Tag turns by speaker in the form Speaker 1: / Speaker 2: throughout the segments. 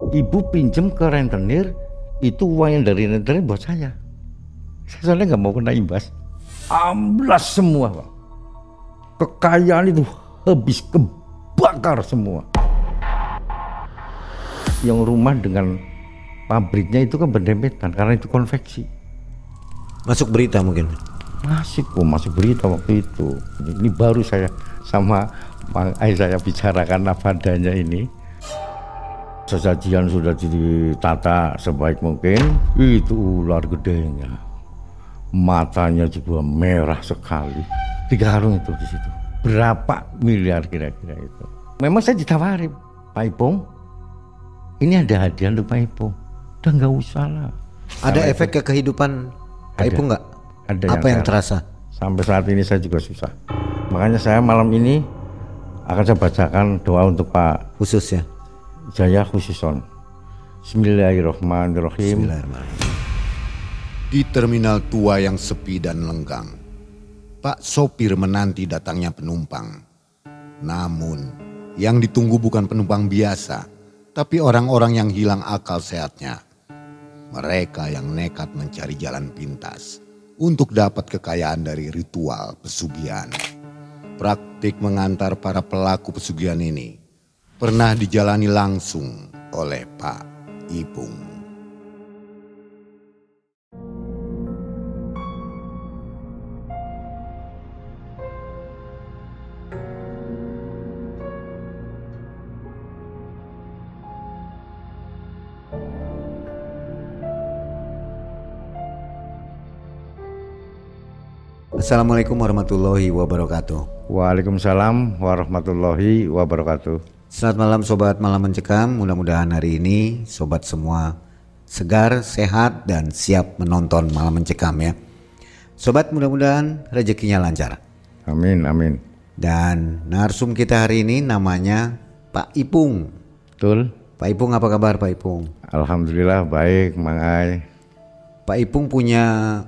Speaker 1: Ibu pinjem ke rentenir, itu uang yang dari rentenir buat saya. Saya soalnya nggak mau kena imbas. Amblas semua, Pak. Kekayaan itu habis kebakar semua. Yang rumah dengan pabriknya itu kan berdempetan karena itu konveksi.
Speaker 2: Masuk berita mungkin?
Speaker 1: Masuk berita waktu itu. Ini baru saya sama Mang Ai saya bicarakan apa adanya ini. Sesajian sudah ditata sebaik mungkin, itu ular gedenya. Matanya juga merah sekali. 3 karung itu di situ. Berapa miliar kira-kira itu? Memang saya ditawarin, Pak Ipung, ini ada hadiah untuk Pak Ipung. Udah nggak usah lah.
Speaker 2: Ada efek ke kehidupan Pak Ipung nggak?
Speaker 1: Ada.
Speaker 2: Apa yang terasa?
Speaker 1: Sampai saat ini saya juga susah. Makanya saya malam ini akan saya bacakan doa untuk Pak
Speaker 2: Khusus ya?
Speaker 1: Jaya Khususon. Bismillahirrahmanirrahim.
Speaker 3: Di terminal tua yang sepi dan lenggang, Pak sopir menanti datangnya penumpang. Namun, yang ditunggu bukan penumpang biasa, tapi orang-orang yang hilang akal sehatnya. Mereka yang nekat mencari jalan pintas untuk dapat kekayaan dari ritual pesugihan. Praktik mengantar para pelaku pesugihan ini pernah dijalani langsung oleh Pak Ipung.
Speaker 2: Assalamualaikum warahmatullahi wabarakatuh.
Speaker 1: Waalaikumsalam warahmatullahi wabarakatuh.
Speaker 2: Selamat malam sobat Malam Mencekam. Mudah-mudahan hari ini sobat semua segar, sehat dan siap menonton Malam Mencekam ya. Sobat, mudah-mudahan rezekinya lancar.
Speaker 1: Amin, amin.
Speaker 2: Dan narsum kita hari ini namanya Pak Ipung.
Speaker 1: Betul.
Speaker 2: Pak Ipung, apa kabar Pak Ipung?
Speaker 1: Alhamdulillah baik, Mang Ai.
Speaker 2: Pak Ipung punya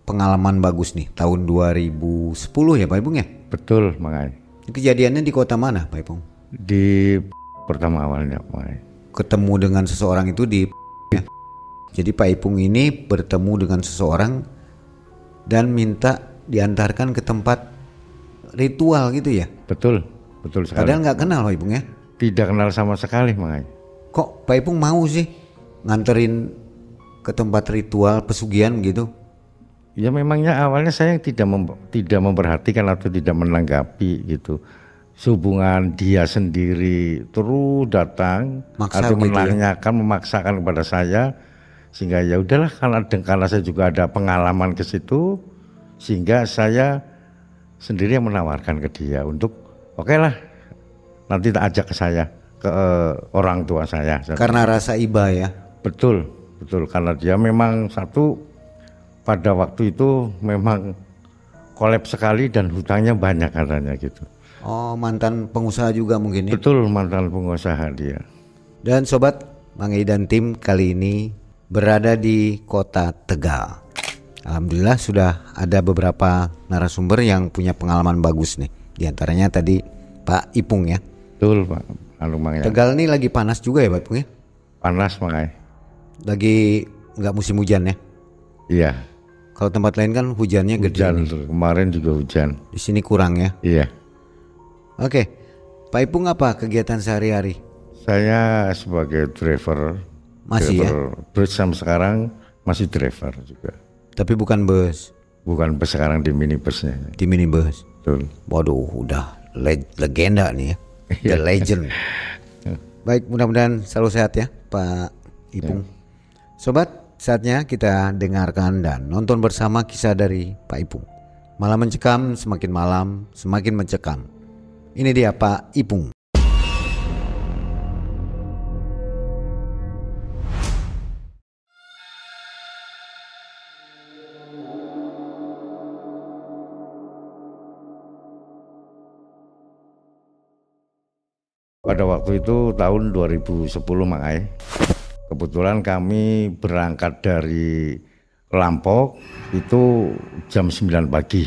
Speaker 2: pengalaman bagus nih tahun 2010 ya Pak Ipung ya?
Speaker 1: Betul, Mang Ai.
Speaker 2: Kejadiannya di kota mana Pak Ipung?
Speaker 1: Di pertama awalnya, Mang Ai.
Speaker 2: Ketemu dengan seseorang itu di ya. Jadi Pak Ipung ini bertemu dengan seseorang dan minta diantarkan ke tempat ritual gitu ya?
Speaker 1: Betul, betul sekali.
Speaker 2: Padahal nggak kenal Pak Ipung ya?
Speaker 1: Tidak kenal sama sekali, Mang Ai.
Speaker 2: Kok Pak Ipung mau sih nganterin ke tempat ritual pesugihan gitu?
Speaker 1: Ya memangnya awalnya saya tidak memperhatikan atau tidak menanggapi gitu. Sehubungan dia sendiri terus datang
Speaker 2: Maksa
Speaker 1: atau
Speaker 2: gitu ya?
Speaker 1: menanyakan, memaksakan kepada saya, sehingga ya udahlah karena saya juga ada pengalaman ke situ, sehingga saya sendiri yang menawarkan ke dia untuk oke lah nanti tak ajak ke saya ke orang tua saya.
Speaker 2: Karena rasa iba ya?
Speaker 1: Betul karena dia memang satu pada waktu itu memang kolab sekali dan hutangnya banyak katanya gitu.
Speaker 2: Oh, mantan pengusaha juga mungkin ya?
Speaker 1: Betul, mantan pengusaha dia.
Speaker 2: Dan sobat, Mang Ei dan tim kali ini berada di kota Tegal. Alhamdulillah sudah ada beberapa narasumber yang punya pengalaman bagus nih. Di antaranya tadi Pak Ipung ya.
Speaker 1: Betul, Pak. Mang ya.
Speaker 2: Tegal ini lagi panas juga ya Pak Ipung ya?
Speaker 1: Panas, Mang Ai.
Speaker 2: Lagi nggak musim hujan ya?
Speaker 1: Iya.
Speaker 2: Kalau tempat lain kan hujannya gede.
Speaker 1: Hujan, kemarin juga hujan.
Speaker 2: Di sini kurang ya?
Speaker 1: Iya.
Speaker 2: Oke, Pak Ipung apa kegiatan sehari-hari?
Speaker 1: Saya sebagai driver.
Speaker 2: Masih
Speaker 1: driver
Speaker 2: ya?
Speaker 1: Bus sampai sekarang masih driver juga.
Speaker 2: Tapi bukan bus?
Speaker 1: Bukan bus, sekarang di minibusnya.
Speaker 2: Di minibus?
Speaker 1: Betul.
Speaker 2: Waduh, udah legenda nih ya. The legend. Baik, mudah-mudahan selalu sehat ya Pak Ipung. Sobat, saatnya kita dengarkan dan nonton bersama kisah dari Pak Ipung. Malam Mencekam, semakin malam semakin mencekam. Ini dia Pak Ipung.
Speaker 1: Pada waktu itu tahun 2010, Mang Ai. Kebetulan kami berangkat dari Lampok itu jam 9 pagi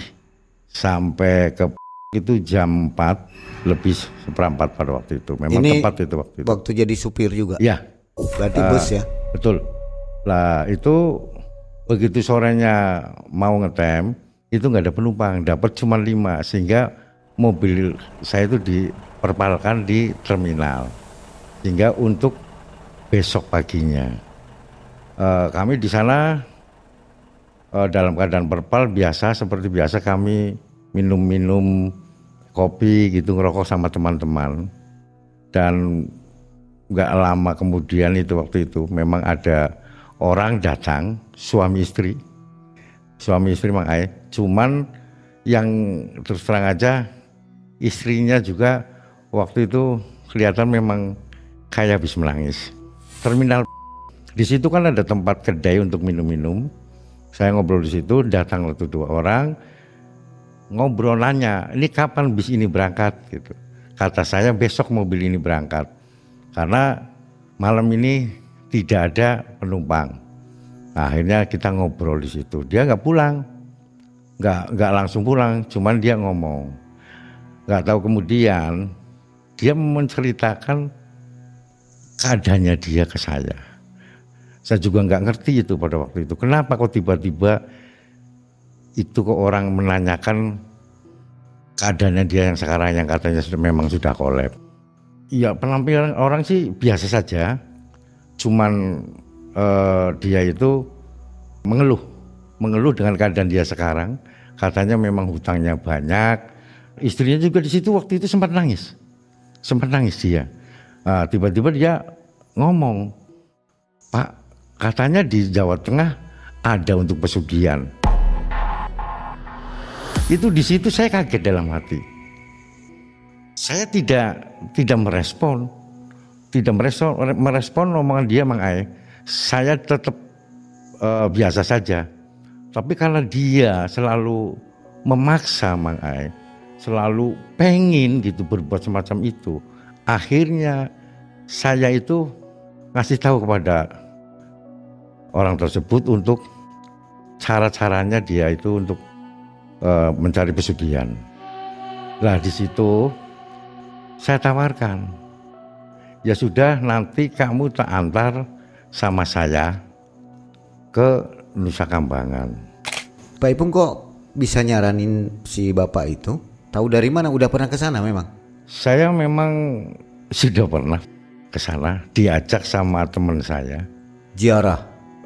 Speaker 1: sampai ke itu jam 4 lebih seperempat pada waktu itu. Memang
Speaker 2: Ini
Speaker 1: tepat itu waktu itu.
Speaker 2: waktu jadi supir juga?
Speaker 1: Ya,
Speaker 2: Berarti bus ya?
Speaker 1: Betul. Lah itu begitu sorenya mau ngetem, itu nggak ada penumpang, dapat cuma 5, sehingga mobil saya itu diperpalkan di terminal. Sehingga untuk besok paginya kami di sana dalam keadaan perpal biasa, seperti biasa kami minum-minum kopi gitu, ngerokok sama teman-teman. Dan nggak lama kemudian waktu itu memang ada orang datang, suami istri Mang Ai. Cuman yang terus terang aja istrinya juga waktu itu kelihatan memang kayak habis menangis. Terminal di situ kan ada tempat kedai untuk minum-minum. Saya ngobrol di situ, datang waktu 2 orang ngobrol, nanya, ini kapan bis ini berangkat gitu. Kata saya besok mobil ini berangkat karena malam ini tidak ada penumpang. Nah, akhirnya kita ngobrol di situ. Dia nggak pulang, nggak langsung pulang, cuman dia ngomong. Nggak tahu kemudian dia menceritakan keadaannya dia ke saya. Saya juga nggak ngerti itu pada waktu itu. Kenapa kok tiba-tiba itu kok orang menanyakan keadaannya dia yang sekarang yang katanya memang sudah kolab. Ya penampilan orang sih biasa saja. Cuman dia itu mengeluh dengan keadaan dia sekarang. Katanya memang hutangnya banyak. Istrinya juga di situ waktu itu sempat nangis dia. Tiba-tiba dia ngomong, Pak, katanya di Jawa Tengah ada untuk pesugihan. Itu di situ saya kaget dalam hati. Saya tidak merespon omongan dia, Mang Ai. Saya tetap biasa saja. Tapi karena dia selalu memaksa, Mang Ai, selalu pengen gitu berbuat semacam itu, akhirnya saya itu ngasih tahu kepada orang tersebut untuk cara-caranya dia itu untuk mencari pesugihan. Lah di situ saya tawarkan, ya sudah nanti kamu tak antar sama saya ke Nusa Kambangan.
Speaker 2: Pak Ipung kok bisa nyaranin si bapak itu? Tahu dari mana? Udah pernah ke sana memang?
Speaker 1: Saya memang sudah pernah ke sana, diajak sama teman saya.
Speaker 2: Ziarah?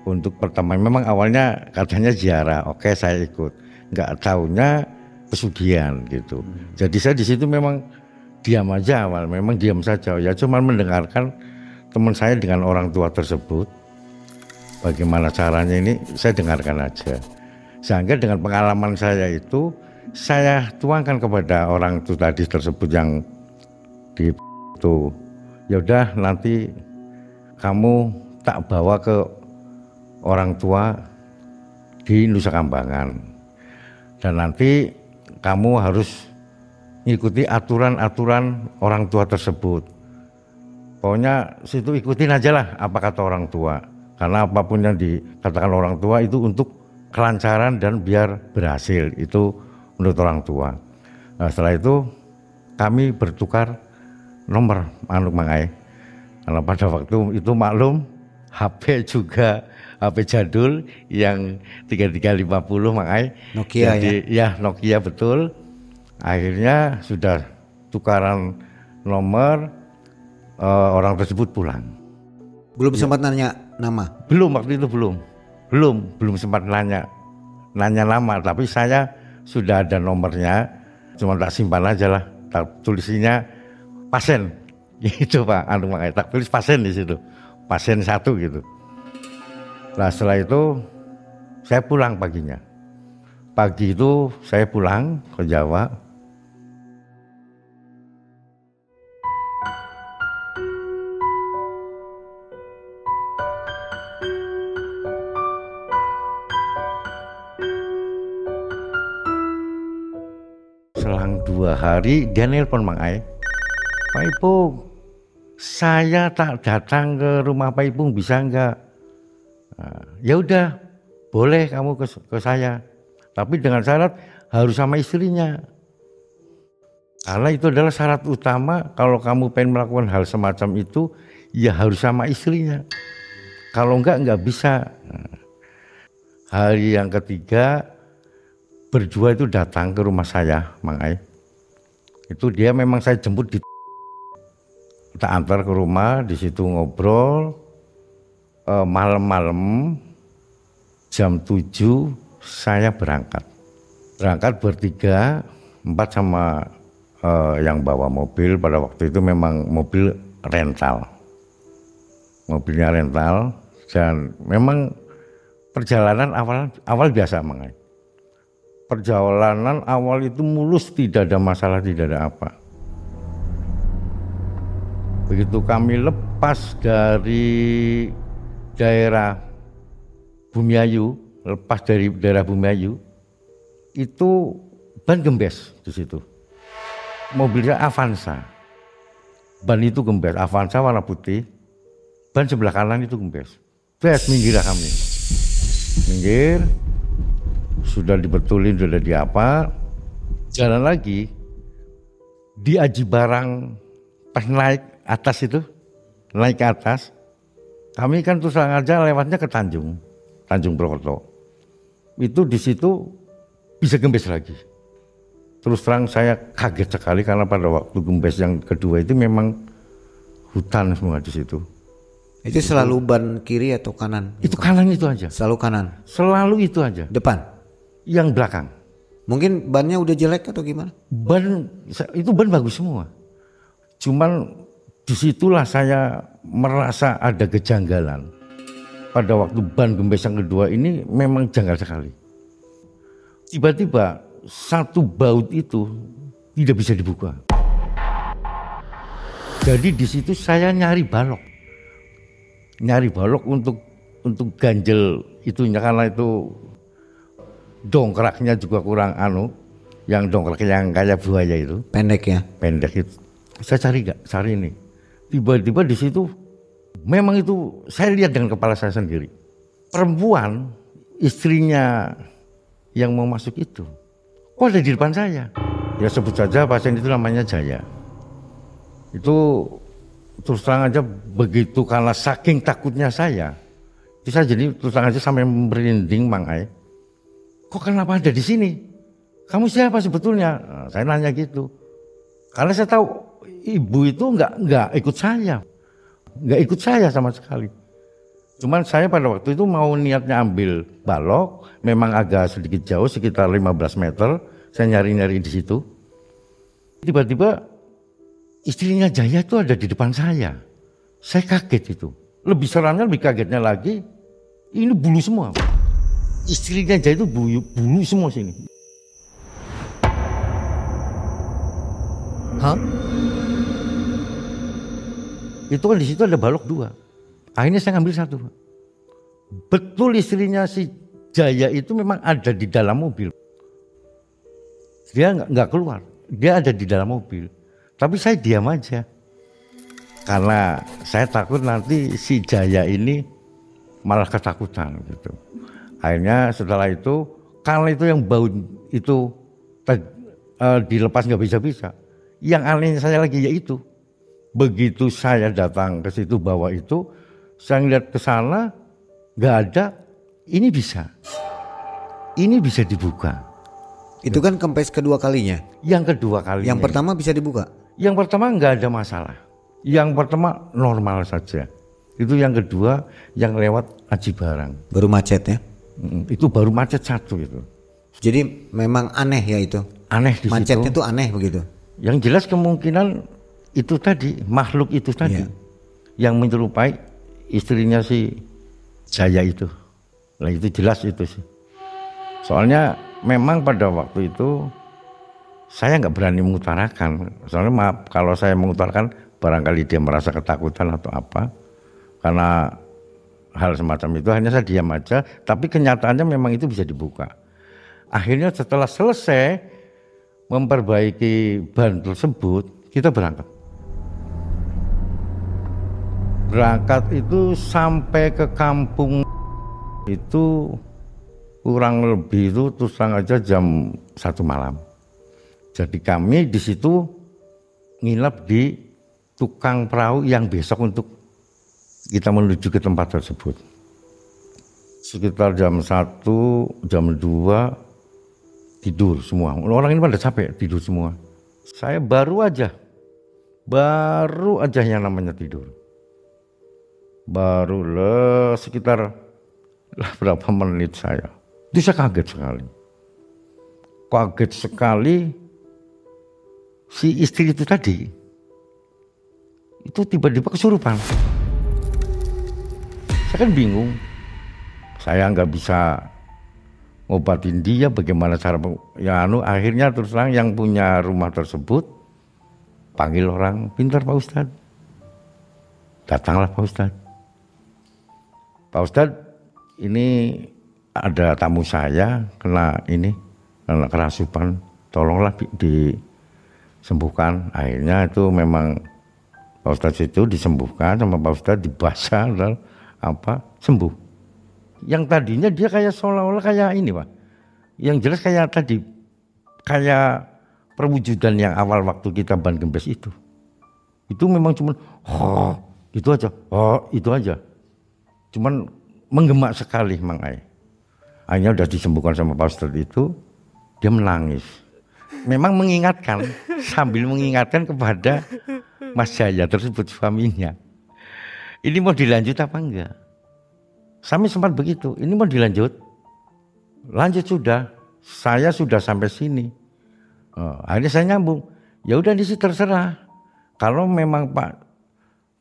Speaker 1: Untuk pertama memang awalnya katanya ziarah, oke saya ikut. Nggak taunya pesugihan gitu. Jadi saya di situ memang diam aja awal, memang diam saja. Ya cuma mendengarkan teman saya dengan orang tua tersebut. Bagaimana caranya ini saya dengarkan aja. Sehingga dengan pengalaman saya itu saya tuangkan kepada orang itu tadi tersebut yang di itu. Ya udah nanti kamu tak bawa ke orang tua di Nusa Kambangan. Dan nanti kamu harus ngikuti aturan-aturan orang tua tersebut. Pokoknya situ ikutin aja lah apa kata orang tua. Karena apapun yang dikatakan orang tua itu untuk kelancaran dan biar berhasil. Itu menurut orang tua. Nah, setelah itu kami bertukar nomor Mang Ai. Karena pada waktu itu maklum HP juga HP jadul yang 3350 Mang Ai.
Speaker 2: Nokia. Jadi,
Speaker 1: ya Nokia betul. Akhirnya sudah tukaran nomor, orang tersebut pulang.
Speaker 2: Belum sempat nanya nama?
Speaker 1: Belum, waktu itu belum sempat nanya nama, tapi saya sudah ada nomornya, cuma tak simpan aja lah, tak tulisinya pasien, gitu Pak, Mang Ai, tak tulis pasien di situ, pasien 1 gitu. Nah setelah itu saya pulang paginya, pagi itu saya pulang ke Jawa. Selang 2 hari dia nelpon Mang Ai, Pak Ipung, saya tak datang ke rumah Pak Ipung bisa enggak? Nah, ya udah, boleh kamu ke saya, tapi dengan syarat harus sama istrinya. Karena itu adalah syarat utama kalau kamu pengen melakukan hal semacam itu, ya harus sama istrinya. Kalau enggak bisa. Hari yang ketiga berdua itu datang ke rumah saya, Mang Ai. Itu dia memang saya jemput kita antar ke rumah, di situ ngobrol. Malam-malam jam 7 saya berangkat bertiga, 4 sama yang bawa mobil. Pada waktu itu memang mobil mobilnya rental, dan memang perjalanan awal biasa, Mang Ai. Perjalanan awal itu mulus, tidak ada masalah, tidak ada apa. Begitu kami lepas dari daerah Bumiayu, itu ban gembes di situ. Mobilnya Avanza. Ban itu gembes, Avanza warna putih. Ban sebelah kanan itu gembes. Minggirlah kami. Minggir. Sudah dibetulin, sudah diapa. Jalan lagi. Di Aji Barang, pas naik atas itu, naik ke atas. Kami kan terus aja lewatnya ke Tanjung Purwokerto. Itu di situ bisa gembes lagi. Terus terang saya kaget sekali karena pada waktu gembes yang kedua itu memang hutan semua di situ.
Speaker 2: Itu selalu ban kiri atau kanan?
Speaker 1: Itu kanan itu aja.
Speaker 2: Selalu kanan?
Speaker 1: Selalu itu aja.
Speaker 2: Depan?
Speaker 1: Yang belakang.
Speaker 2: Mungkin bannya udah jelek atau gimana?
Speaker 1: Ban bagus semua. Cuman disitulah saya merasa ada kejanggalan. Pada waktu ban gembes yang kedua ini memang janggal sekali. Tiba-tiba satu baut itu tidak bisa dibuka. Jadi di situ saya nyari balok untuk ganjel itunya, karena itu dongkraknya juga kurang yang dongkrak yang kayak buaya itu.
Speaker 2: Pendek
Speaker 1: itu. Saya cari ini. Tiba-tiba di situ memang itu saya lihat dengan kepala saya sendiri. Perempuan, istrinya yang mau masuk itu, kok ada di depan saya? Ya sebut saja pasien itu namanya Jaya. Itu terus terang aja begitu, karena saking takutnya saya, itu saya jadi terus terang aja sampai merinding, Mang Ai. Kok kenapa ada di sini? Kamu siapa sebetulnya? Nah, saya nanya gitu. Karena saya tahu ibu itu nggak ikut saya sama sekali. Cuman saya pada waktu itu mau niatnya ambil balok, memang agak sedikit jauh, sekitar 15 meter. Saya nyari-nyari di situ. Tiba-tiba istrinya Jaya itu ada di depan saya. Saya kaget itu. Lebih kagetnya lagi, ini bulu semua. Istrinya Jaya itu bulu semua sini.
Speaker 2: Hah?
Speaker 1: Itu kan di situ ada balok 2. Akhirnya saya ngambil 1. Betul istrinya si Jaya itu memang ada di dalam mobil. Dia nggak keluar, dia ada di dalam mobil. Tapi saya diam aja, karena saya takut nanti si Jaya ini malah ketakutan gitu. Akhirnya setelah itu, karena itu yang bau itu dilepas nggak bisa. Yang anehnya saya lagi yaitu, begitu saya datang ke situ bawah itu, saya ngeliat ke sana nggak ada, ini bisa dibuka.
Speaker 2: Itu kan kempes kedua kalinya.
Speaker 1: Yang kedua kalinya.
Speaker 2: Yang pertama bisa dibuka.
Speaker 1: Yang pertama nggak ada masalah. Yang pertama normal saja. Itu yang kedua yang lewat Aji Barang.
Speaker 2: Baru macet ya?
Speaker 1: Itu baru macet 1 itu.
Speaker 2: Jadi memang aneh ya itu.
Speaker 1: Aneh di
Speaker 2: macetnya
Speaker 1: situ.
Speaker 2: Tuh aneh begitu.
Speaker 1: Yang jelas kemungkinan itu tadi, makhluk itu tadi, yang menyerupai istrinya si Jaya itu. Nah itu jelas itu sih. Soalnya memang pada waktu itu saya nggak berani mengutarakan. Soalnya maaf, kalau saya mengutarakan barangkali dia merasa ketakutan atau apa. Karena hal semacam itu, hanya saya diam aja. Tapi kenyataannya memang itu bisa dibuka. Akhirnya setelah selesai memperbaiki ban tersebut, kita berangkat. Berangkat itu sampai ke kampung itu kurang lebih itu terus terang aja jam 1 malam. Jadi kami di situ nginep di tukang perahu yang besok untuk kita menuju ke tempat tersebut. Sekitar jam 1, jam 2 tidur semua. Orang ini pada capek, tidur semua. Saya baru aja yang namanya tidur. Baru sekitar berapa menit saya. Itu saya kaget sekali. Kaget sekali si istri itu tadi. Itu tiba-tiba kesurupan. Saya kan bingung. Saya nggak bisa ngobatin dia, bagaimana cara akhirnya terus terang yang punya rumah tersebut panggil orang pintar, Pak Ustadz. Datanglah Pak Ustadz. Pak Ustadz, ini ada tamu saya kena kerasukan, tolonglah disembuhkan. Akhirnya itu memang Pak Ustadz itu disembuhkan sama Pak Ustadz, dibasah dan sembuh. Yang tadinya dia kayak seolah-olah kayak ini Pak. Yang jelas kayak tadi, kayak perwujudan yang awal waktu kita ban gembes itu. Itu memang cuman itu aja. Cuman menggemak sekali Mang Ai. Akhirnya udah disembuhkan sama Pak Ustadz itu, dia menangis. Memang mengingatkan, sambil mengingatkan kepada Mas Jaya tersebut suaminya. Ini mau dilanjut apa enggak? Kami sempat begitu, ini mau dilanjut? Lanjut sudah, saya sudah sampai sini. Akhirnya saya nyambung, ya udah di sini terserah. Kalau memang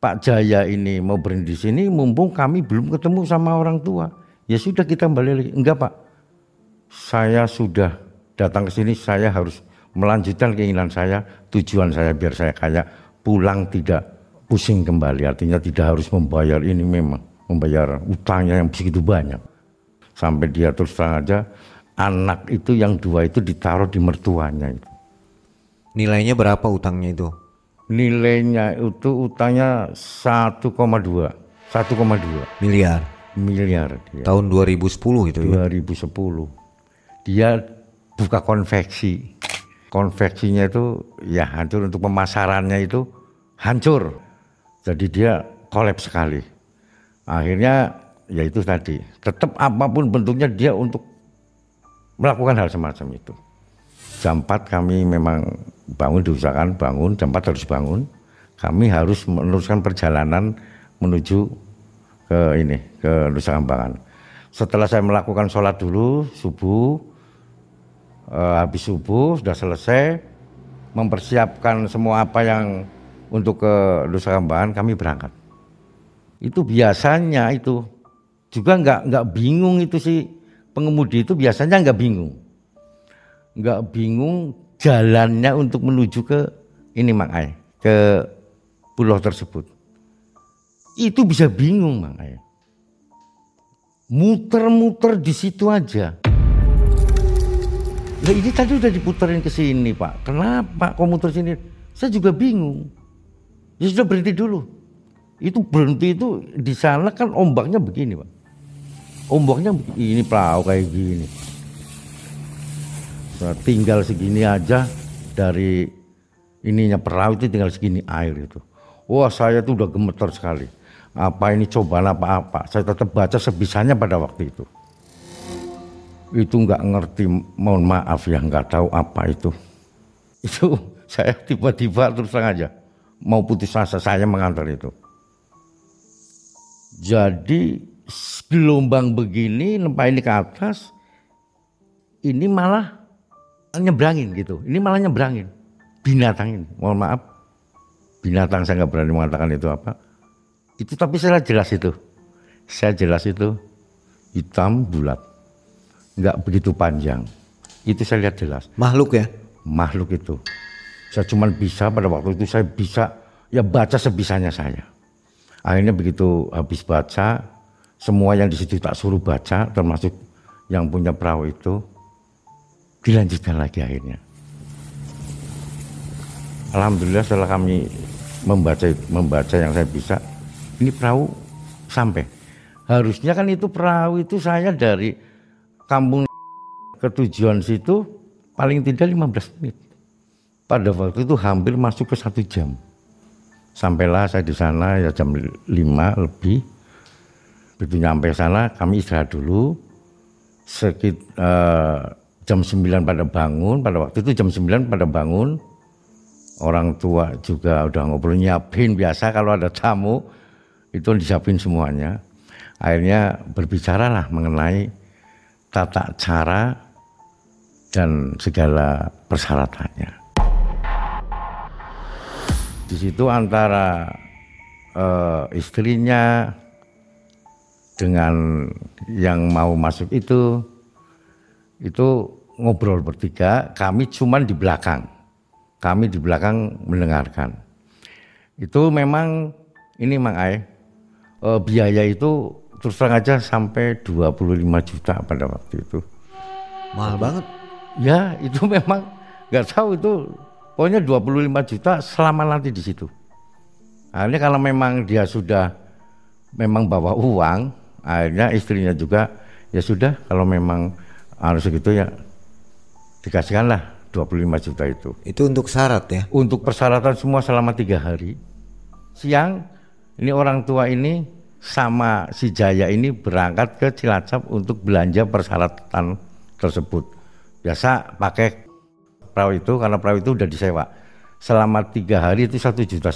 Speaker 1: Pak Jaya ini mau berhenti di sini, mumpung kami belum ketemu sama orang tua, ya sudah kita kembali lagi. Enggak Pak, saya sudah datang ke sini, saya harus melanjutkan keinginan saya, tujuan saya biar saya kaya, pulang tidak pusing kembali. Artinya tidak harus membayar ini membayar utangnya yang begitu banyak. Sampai dia terus terang aja, anak itu yang 2 itu ditaruh di mertuanya itu.
Speaker 2: Nilainya berapa utangnya itu?
Speaker 1: Nilainya itu utangnya 1,2
Speaker 2: miliar.
Speaker 1: Dia.
Speaker 2: Tahun 2010 itu ya?
Speaker 1: 2010. Dia buka konveksi. Konveksinya itu ya hancur, untuk pemasarannya itu hancur. Jadi dia kolaps sekali. Akhirnya ya itu tadi, tetap apapun bentuknya dia untuk melakukan hal semacam itu. Jam 4 kami memang diusahakan bangun, jam 4 harus bangun. Kami harus meneruskan perjalanan menuju ke Nusa Kambangan. Setelah saya melakukan sholat dulu, subuh, habis subuh sudah selesai, mempersiapkan semua apa yang untuk ke Nusa Kambangan, kami berangkat. Itu biasanya itu juga nggak bingung, itu si pengemudi itu biasanya nggak bingung jalannya untuk menuju ke Mang Ai, ke pulau tersebut. Itu bisa bingung Mang Ai, muter-muter di situ aja. Nah ini tadi udah diputerin ke sini Pak, kenapa kok muter sini? Saya juga bingung. Ya sudah berhenti dulu. Itu berhenti itu di sana kan ombaknya begini Pak. Ombaknya ini perahu kayak gini. Nah, tinggal segini aja dari ininya perahu itu, tinggal segini air itu. Wah saya tuh udah gemeter sekali. Apa ini cobaan apa-apa. Saya tetap baca sebisanya pada waktu itu. Itu nggak ngerti, mohon maaf ya, nggak tahu apa itu. Itu saya tiba-tiba terus terang aja mau putus asa, saya mengantar itu. Jadi gelombang begini nempai ini ke atas, ini malah nyebrangin gitu. Ini malah nyebrangin binatang ini. Mohon maaf, binatang saya nggak berani mengatakan itu apa. Itu tapi saya jelas itu hitam bulat, nggak begitu panjang. Itu saya lihat jelas.
Speaker 2: Makhluk ya?
Speaker 1: Makhluk itu. Saya cuma bisa pada waktu itu saya bisa ya baca sebisanya saya. Akhirnya begitu habis baca, semua yang di situ tak suruh baca, termasuk yang punya perahu itu, dilanjutkan lagi akhirnya. Alhamdulillah setelah kami membaca yang saya bisa, ini perahu sampai. Harusnya kan itu perahu itu saya dari kampung ke tujuan situ paling tidak 15 menit. Pada waktu itu hampir masuk ke 1 jam. Sampailah saya di sana ya jam 5 lebih. Begitu nyampe sana kami istirahat dulu. Jam 9 pada bangun, pada waktu itu jam 9 pada bangun. Orang tua juga udah ngobrol, nyiapin biasa kalau ada tamu itu disiapin semuanya. Akhirnya berbicaralah mengenai tata cara dan segala persyaratannya. Di situ antara istrinya dengan yang mau masuk itu ngobrol bertiga, kami cuman di belakang. Kami di belakang mendengarkan. Itu memang ini Mang Ai, biaya itu terus terang aja sampai 25 juta pada waktu itu.
Speaker 2: Mahal banget.
Speaker 1: Ya, itu memang nggak tahu itu. Pokoknya 25 juta selama nanti di situ. Akhirnya kalau memang dia sudah memang bawa uang, akhirnya istrinya juga ya sudah kalau memang harus segitu ya dikasihkanlah 25 juta itu.
Speaker 2: Itu untuk syarat ya?
Speaker 1: Untuk persyaratan semua selama 3 hari. Siang ini orang tua ini sama si Jaya ini berangkat ke Cilacap untuk belanja persyaratan tersebut. Biasa pakai perahu itu, karena perahu itu udah disewa. Selama 3 hari itu 1,5 juta.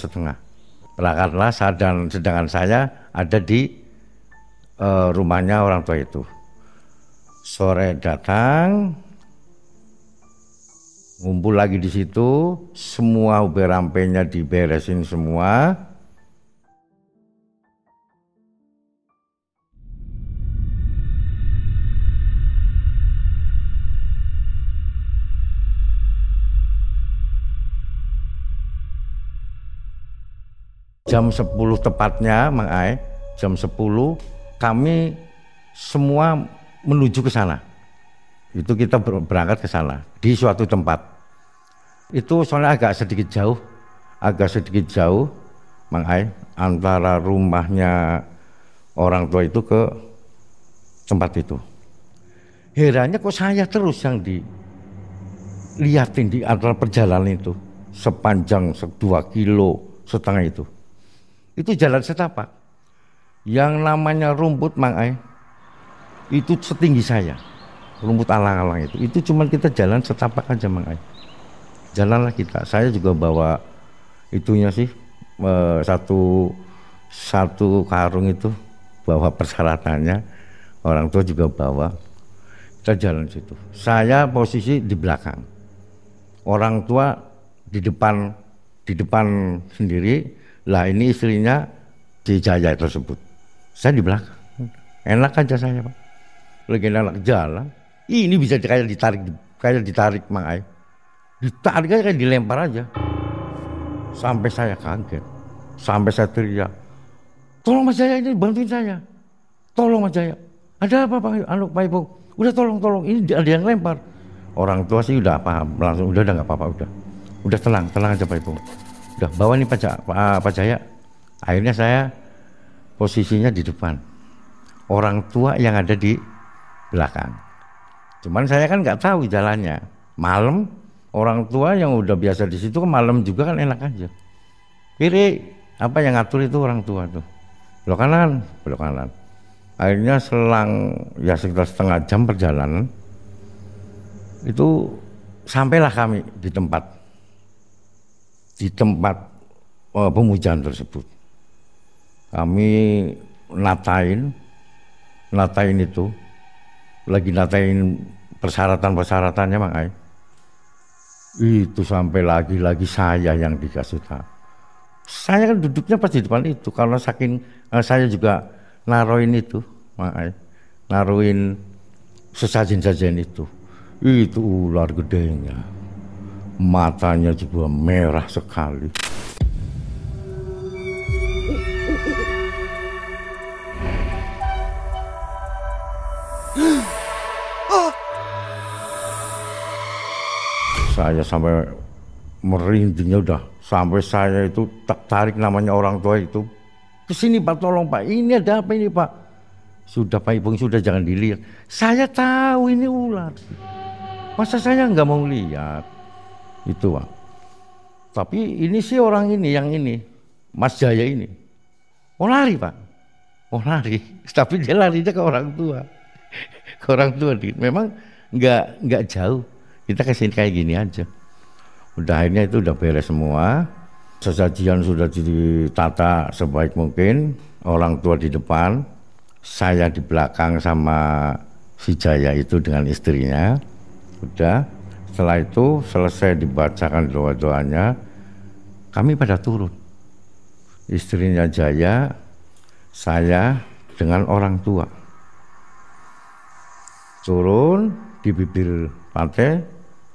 Speaker 1: Berangkatlah dan sedangkan saya ada di rumahnya orang tua itu. Sore datang, ngumpul lagi di situ, semua ube-rampenya diberesin semua. Jam 10 tepatnya, Mang Ai, jam 10 kami semua menuju ke sana. Itu kita berangkat ke sana di suatu tempat. Itu soalnya agak sedikit jauh, Mang Ai, antara rumahnya orang tua itu ke tempat itu. Herannya kok saya terus yang dilihatin di antara perjalanan itu sepanjang 2,5 kilo itu. Itu jalan setapak. Yang namanya rumput Mang Ai itu setinggi saya. Rumput alang-alang itu cuma kita jalan setapak aja Mang Ai. Jalanlah kita. Saya juga bawa itunya sih satu karung itu, bawa persyaratannya. Orang tua juga bawa. Kita jalan situ. Saya posisi di belakang. Orang tua di depan sendiri. Lah ini istrinya si Jaya tersebut. Saya di belakang. Enak aja saya Pak. Lagi enak jalan. Ini bisa kayak ditarik Mang Ai. Ditarik aja kayak dilempar aja. Sampai saya kaget. Sampai saya teriak. Tolong Mas Jaya ini bantuin saya. Tolong Mas Jaya. Ada apa Pak Ipung? Udah tolong. Ini ada yang lempar. Orang tua sih udah paham. Langsung udah enggak apa-apa udah. Udah tenang aja Pak Ipung. Udah bawa nih Pak Jaya. Akhirnya saya posisinya di depan. Orang tua yang ada di belakang. Cuman saya kan nggak tahu jalannya. Malam orang tua yang udah biasa di situ kan malam juga kan enak aja. Kiri apa yang ngatur itu orang tua tuh. Belok kanan. Akhirnya selang ya sekitar setengah jam perjalanan itu sampailah kami di tempat pemujaan tersebut. Kami natain itu, lagi natain persyaratannya Mang Ai. Itu sampai lagi saya yang dikasih tahu. Saya kan duduknya pas di depan itu, karena saking saya juga naruhin itu, Mang Ai, naruhin sesajen itu. Itu ular gedenya. Matanya juga merah sekali. Saya sampai merindingnya udah. Sampai saya itu tarik namanya orang tua itu. Kesini Pak, tolong Pak. Ini ada apa ini Pak? Sudah Pak Ipung, sudah jangan dilihat. Saya tahu ini ular. Masa saya nggak mau lihat? Itu Pak. Tapi ini sih orang ini yang ini Mas Jaya ini. Oh lari Pak, oh lari, tapi dia larinya ke orang tua. Ke orang tua, memang nggak jauh, kita kesini kayak gini aja. Udah akhirnya itu udah beres semua, sesajian sudah ditata sebaik mungkin, orang tua di depan, saya di belakang sama si Jaya itu dengan istrinya. Udah, setelah itu selesai dibacakan doa-doanya, kami pada turun. Istrinya Jaya, saya dengan orang tua. Turun di bibir pantai,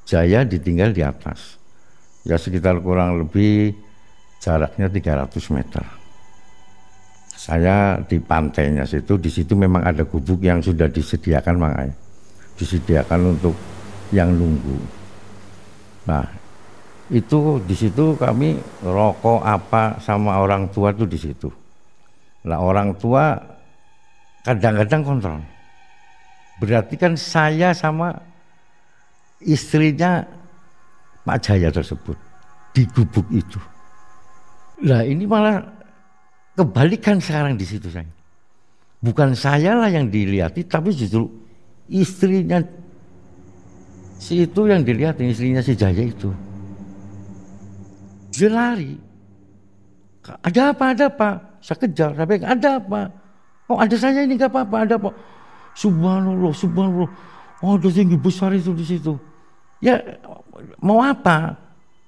Speaker 1: Jaya ditinggal di atas. Ya sekitar kurang lebih jaraknya 300 meter. Saya di pantainya situ, di situ memang ada gubuk yang sudah disediakan makanya. Disediakan untuk yang nunggu. Nah, itu di situ kami rokok apa sama orang tua tuh di situ. Nah, orang tua kadang-kadang kontrol. Berarti kan saya sama istrinya Pak Jaya tersebut di gubuk itu. Nah, ini malah kebalikan sekarang di situ saya. Bukan saya lah yang dilihat, tapi justru istrinya si itu yang dilihat, istrinya si Jaya itu. Dia lari. Ada apa? Saya kejar, sampai ada apa? Oh ada saya ini, nggak apa-apa, ada apa? Subhanallah. Oh ada tinggi besar itu di situ. Ya mau apa?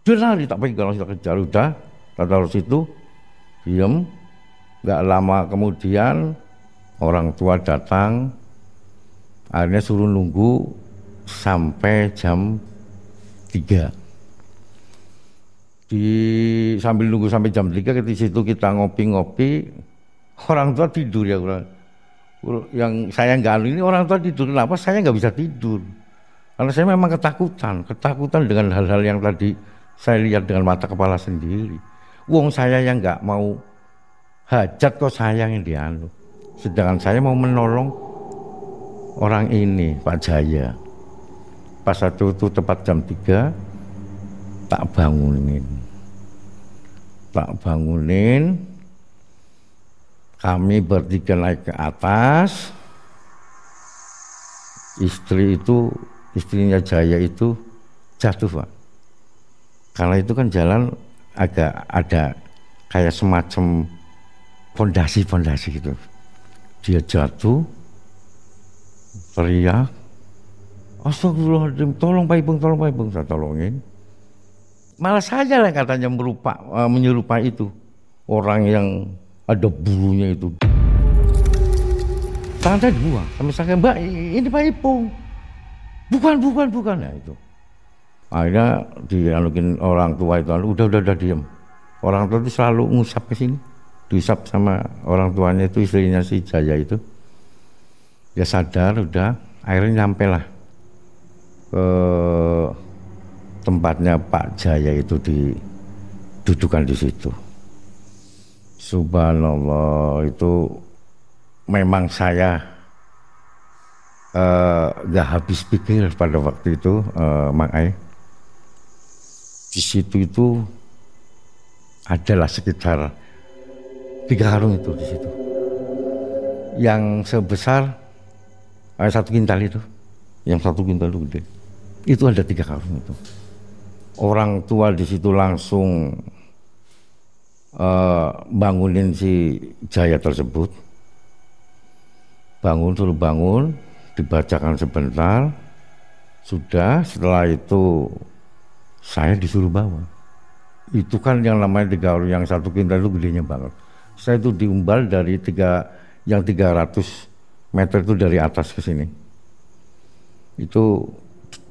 Speaker 1: Dia lari, tak pegang, kita kejar, udah. Kita taruh situ, diam. Nggak lama kemudian orang tua datang, akhirnya suruh nunggu sampai jam 3. Sambil nunggu sampai jam 3 di situ kita ngopi-ngopi, orang tua tidur ya. Yang saya nggak ini orang tua tidur, kenapa saya nggak bisa tidur? Karena saya memang ketakutan dengan hal-hal yang tadi saya lihat dengan mata kepala sendiri. Wong saya yang nggak mau hajat kok saya yang dianu. Sedangkan saya mau menolong orang ini, Pak Jaya. Pas satu itu tepat jam 3, tak bangunin, kami bertiga naik ke atas. Istrinya Jaya itu jatuh Pak, karena itu kan jalan agak ada kayak semacam fondasi gitu. Dia jatuh, teriak, astagfirullahaladzim, tolong Pak Ipung, saya tolongin. Malah saya lah katanya menyerupai itu orang yang ada bulunya itu. Tangan saya dibuang, sama saya, Mbak ini Pak Ipung. Bukan ya itu. Akhirnya dianukin orang tua itu, udah diam. Orang tua itu selalu ngusap ke sini, diusap sama orang tuanya itu, istrinya si Jaya itu. Dia sadar, udah, akhirnya nyampe lah ke tempatnya Pak Jaya itu, didudukan di situ. Subhanallah, itu memang saya nggak habis pikir pada waktu itu, Mang Ai. Di situ itu adalah sekitar 3 karung itu di situ, yang sebesar 1 kintal itu, yang 1 kintal itu gede. Itu ada 3 karung itu. Orang tua di situ langsung bangunin si Jaya tersebut. Suruh bangun, dibacakan sebentar. Sudah, setelah itu saya disuruh bawa. Itu kan yang namanya 3 karung, yang 1 kintal itu gedenya banget. Saya itu diumbal dari 300 meter itu dari atas ke sini. Itu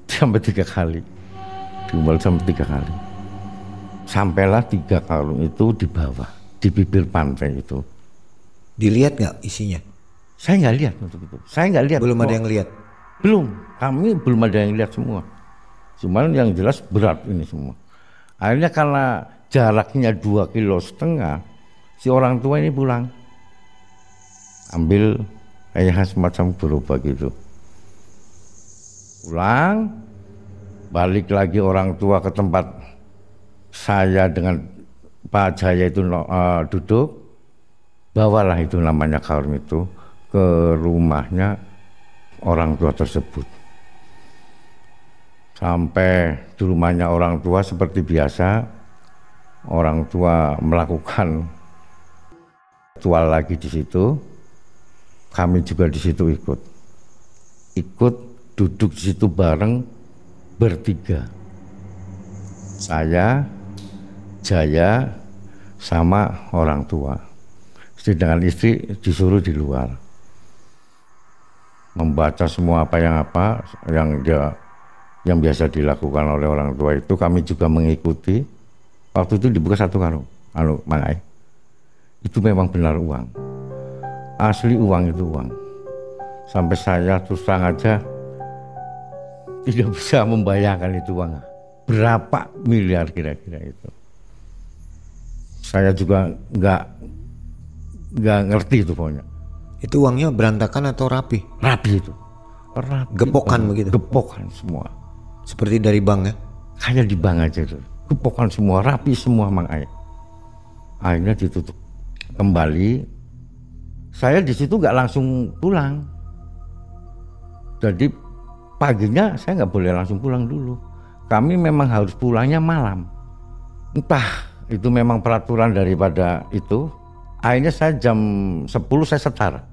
Speaker 1: sampai 3 kali. Diumbal sampai 3 kali. Sampailah 3 karung itu di bawah, di bibir pantai itu.
Speaker 2: Dilihat nggak isinya?
Speaker 1: Saya nggak lihat untuk itu. Saya nggak lihat.
Speaker 2: Belum ada yang lihat?
Speaker 1: Belum. Kami belum ada yang lihat semua. Cuman yang jelas berat ini semua. Akhirnya karena jaraknya 2,5 kilo, si orang tua ini pulang. Ambil kayak semacam gerobak gitu. Pulang, balik lagi orang tua ke tempat saya dengan Pak Jaya itu duduk, bawalah itu namanya karung itu ke rumahnya orang tua tersebut. Sampai di rumahnya orang tua seperti biasa, orang tua melakukan ritual lagi di situ. Kami juga di situ ikut duduk di situ bareng bertiga. Saya, Jaya, sama orang tua. Sedangkan istri disuruh di luar. Membaca semua apa yang biasa dilakukan oleh orang tua itu, kami juga mengikuti. Waktu itu dibuka satu karung, Mangai. Itu memang benar uang. Asli uang itu uang. Sampai saya terus terang aja tidak bisa membayangkan itu uang. Berapa miliar kira-kira itu. Saya juga nggak ngerti itu pokoknya.
Speaker 2: Itu uangnya berantakan atau rapi?
Speaker 1: Rapi itu. Rapi,
Speaker 2: gepokan begitu?
Speaker 1: Gepokan semua.
Speaker 2: Seperti dari bank ya?
Speaker 1: Kayak di bank aja itu. Gepokan semua, rapi semua Mang Ai. Akhirnya ditutup kembali. Saya di situ nggak langsung pulang. Jadi paginya saya nggak boleh langsung pulang dulu. Kami memang harus pulangnya malam. Entah itu memang peraturan daripada itu. Akhirnya saya jam 10 saya setar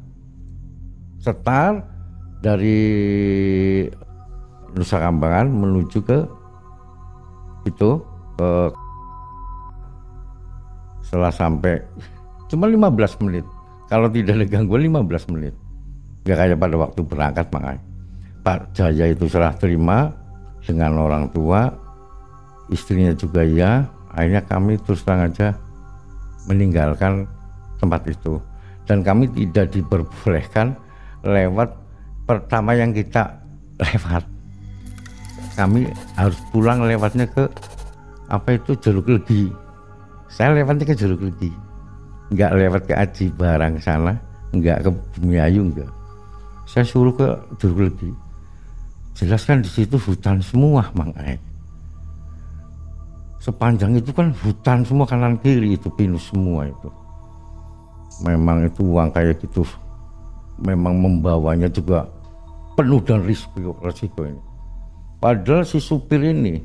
Speaker 1: dari Nusa Kambangan menuju ke setelah sampai cuma 15 menit. Kalau tidak ada gangguan 15 menit. Gak kayak pada waktu berangkat Mang Ai. Pak Jaya itu serah terima dengan orang tua, istrinya juga ya. Akhirnya kami terus terang aja meninggalkan tempat itu. Dan kami tidak diperbolehkan lewat pertama yang kita lewat. Kami harus pulang lewatnya ke Jeruk Legi. Saya lewatnya ke Jeruk Legi. Enggak lewat ke Aji Barang sana, enggak ke Bumiayu, enggak. Saya suruh ke Jeruk Legi. Jelaskan di situ hutan semua Mang Ai. Sepanjang itu kan hutan semua kanan kiri itu pinus semua itu. Memang itu uang kayak gitu. Memang membawanya juga penuh dan risiko ini. Padahal si supir ini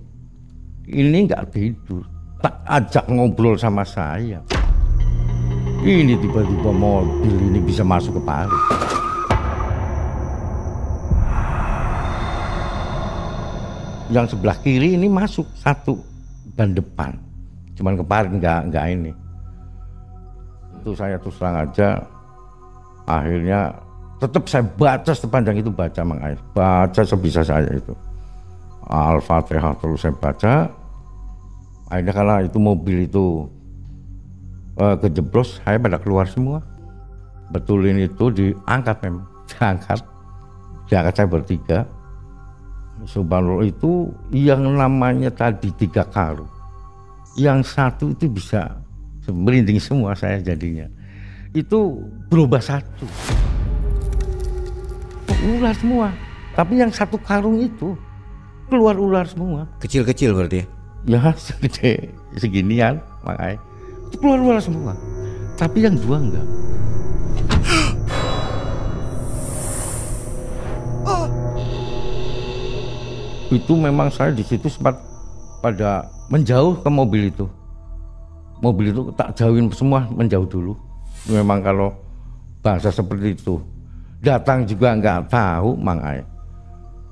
Speaker 1: nggak tidur, tak ajak ngobrol sama saya. Ini tiba-tiba mobil ini bisa masuk ke Paris. Yang sebelah kiri ini masuk satu ban depan, cuman kemarin nggak ini. Itu saya terus terang aja, akhirnya tetap saya baca sepanjang itu Mang Ai, baca sebisa saya itu. Al-Fatihah terus saya baca. Akhirnya kalau itu mobil itu kejeblos, saya pada keluar semua. Betulin itu diangkat memang, diangkat saya bertiga. Subhanallah itu yang namanya tadi 3 karung. Yang satu itu bisa merinding semua saya jadinya. Itu berubah satu. Ular semua. Tapi yang 1 karung itu keluar ular semua.
Speaker 2: Kecil-kecil berarti ya?
Speaker 1: Ya seginian makanya. Itu keluar ular semua. Tapi yang 2 enggak. Itu memang saya di situ sempat pada menjauh ke mobil itu. Mobil itu tak jauhin semua, menjauh dulu. Memang kalau bahasa seperti itu, datang juga nggak tahu Mang Ai,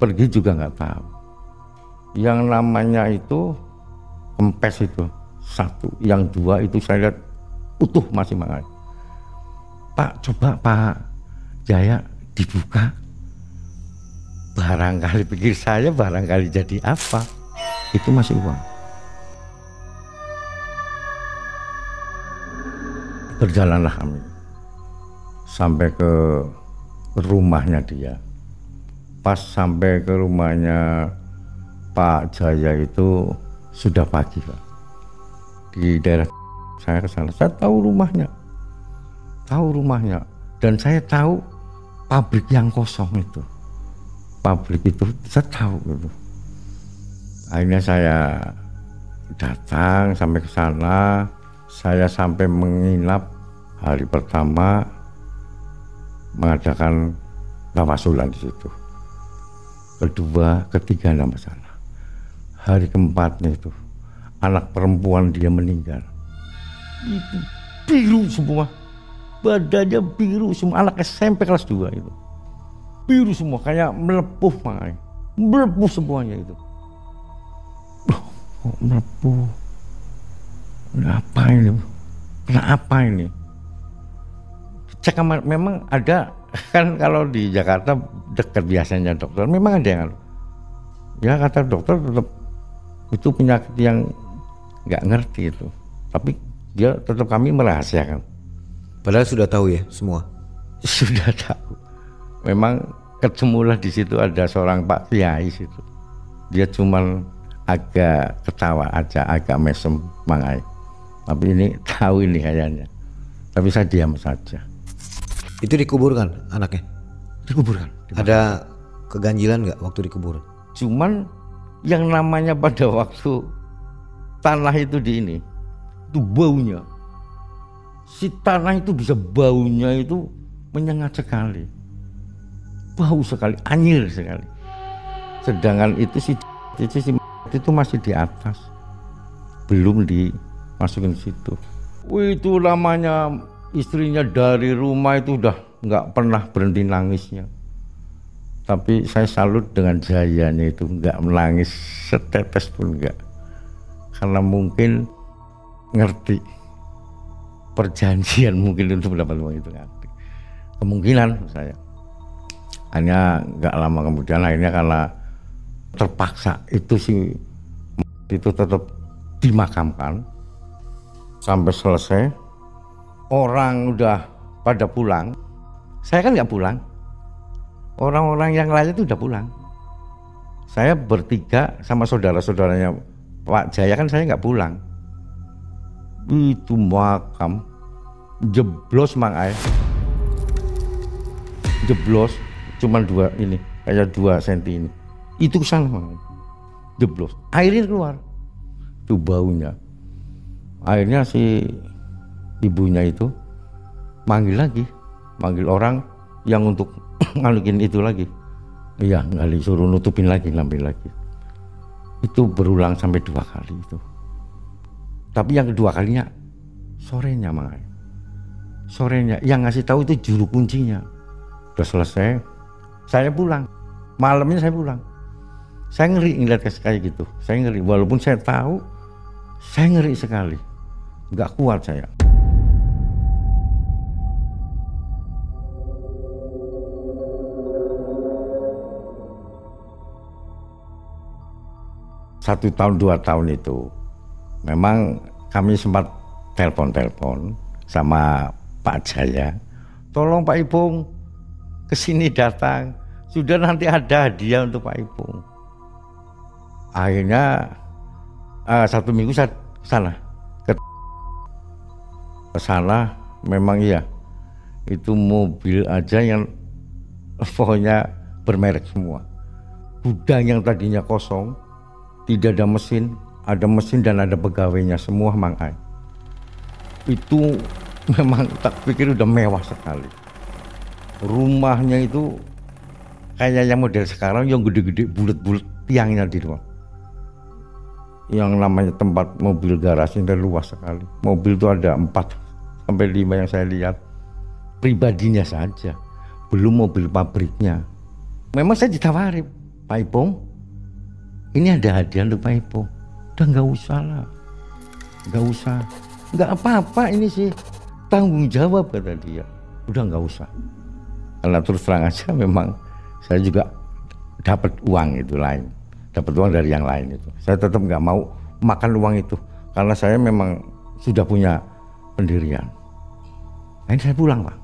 Speaker 1: pergi juga nggak tahu. Yang namanya itu kempes itu 1, yang 2 itu saya lihat utuh masih Mang Ai. Pak, coba Pak Jaya dibuka. Barangkali pikir saya barangkali jadi apa. Itu masih uang. Berjalanlah kami sampai ke rumahnya dia. Pas sampai ke rumahnya Pak Jaya itu sudah pagi Pak. Di daerah saya ke sana, saya tahu rumahnya. Dan saya tahu pabrik yang kosong itu. Pabrik itu saya tahu gitu. Akhirnya saya datang sampai ke sana, Saya sampai menginap hari pertama mengadakan tawasulan di situ. Kedua, ketiga enggak masalah. Hari keempatnya itu anak perempuan dia meninggal. Itu biru semua, badannya biru semua, anak SMP kelas 2 itu. Biru semua, kayak melepuh makanya. Melepuh semuanya itu. Kok melepuh? Apa ini? Kenapa ini? Cek memang ada kan, kalau di Jakarta dekat biasanya dokter, memang ada yang ya kata dokter tetap itu penyakit yang nggak ngerti itu, tapi dia tetap kami merahasiakan.
Speaker 2: Padahal sudah tahu ya semua.
Speaker 1: Sudah tahu. Memang ketemulah di situ ada seorang Pak Kiai situ. Dia cuman agak ketawa aja, agak mesem mangai. Tapi ini tahu ini kayaknya. Tapi saya diam saja.
Speaker 2: Itu dikuburkan anaknya?
Speaker 1: Dikuburkan.
Speaker 2: Ada keganjilan nggak waktu dikubur?
Speaker 1: Cuman yang namanya pada waktu tanah itu itu baunya. Si tanah itu bisa baunya itu menyengat sekali. Bau sekali, anyir sekali. Sedangkan itu itu masih di atas. Belum dimasukin situ. Itu namanya istrinya dari rumah itu udah nggak pernah berhenti nangisnya. Tapi saya salut dengan Jayanya itu, nggak menangis setetes pun nggak. Karena mungkin ngerti perjanjian mungkin untuk mendapat uang itu ngerti. Kemungkinan saya. Hanya nggak lama kemudian akhirnya karena terpaksa itu tetap dimakamkan sampai selesai. Orang udah pada pulang, saya kan nggak pulang. Orang-orang yang lain itu udah pulang. Saya bertiga sama saudara-saudaranya Pak Jaya kan saya nggak pulang. Itu makam jeblos Mang Ai, jeblos cuman 2 ini kayak 2 senti ini. Itu kesana Mang Ai, jeblos. Airnya keluar, itu baunya. Akhirnya si ibunya itu manggil orang yang untuk ngalukin itu lagi. Iya, ngali suruh nutupin lagi, ngambil lagi. Itu berulang sampai 2 kali itu. Tapi yang kedua kalinya sorenya Mang Ai. Sorenya yang ngasih tahu itu juru kuncinya. Udah selesai, saya pulang. Malamnya saya pulang. Saya ngeri ngeliat kayak gitu. Saya ngeri, walaupun saya tahu, saya ngeri sekali. Nggak kuat saya. Satu tahun 2 tahun itu memang kami sempat telepon sama Pak Jaya, tolong Pak Ipung kesini datang, sudah nanti ada hadiah untuk Pak Ipung. Akhirnya 1 minggu saya ke sana, memang iya itu mobil aja yang pokoknya bermerek semua. Gudang yang tadinya kosong, tidak ada mesin, ada mesin dan ada pegawainya semua Mang Ai. Itu memang tak pikir udah mewah sekali. Rumahnya itu kayak yang model sekarang yang gede-gede bulat-bulat tiangnya di luar. Yang namanya tempat mobil garasi itu luas sekali. Mobil itu ada 4 sampai 5 yang saya lihat. Pribadinya saja, belum mobil pabriknya. Memang saya ditawari, Pak Ipung, ini ada hadiah untuk Pak Ipung. Udah nggak usah lah, nggak usah, nggak apa-apa, ini sih tanggung jawab kata dia. Udah nggak usah. Karena terus terang aja memang saya juga dapat uang itu lain, dapat uang dari yang lain itu. Saya tetap nggak mau makan uang itu karena saya memang sudah punya pendirian. Nah, ini saya pulang Pak.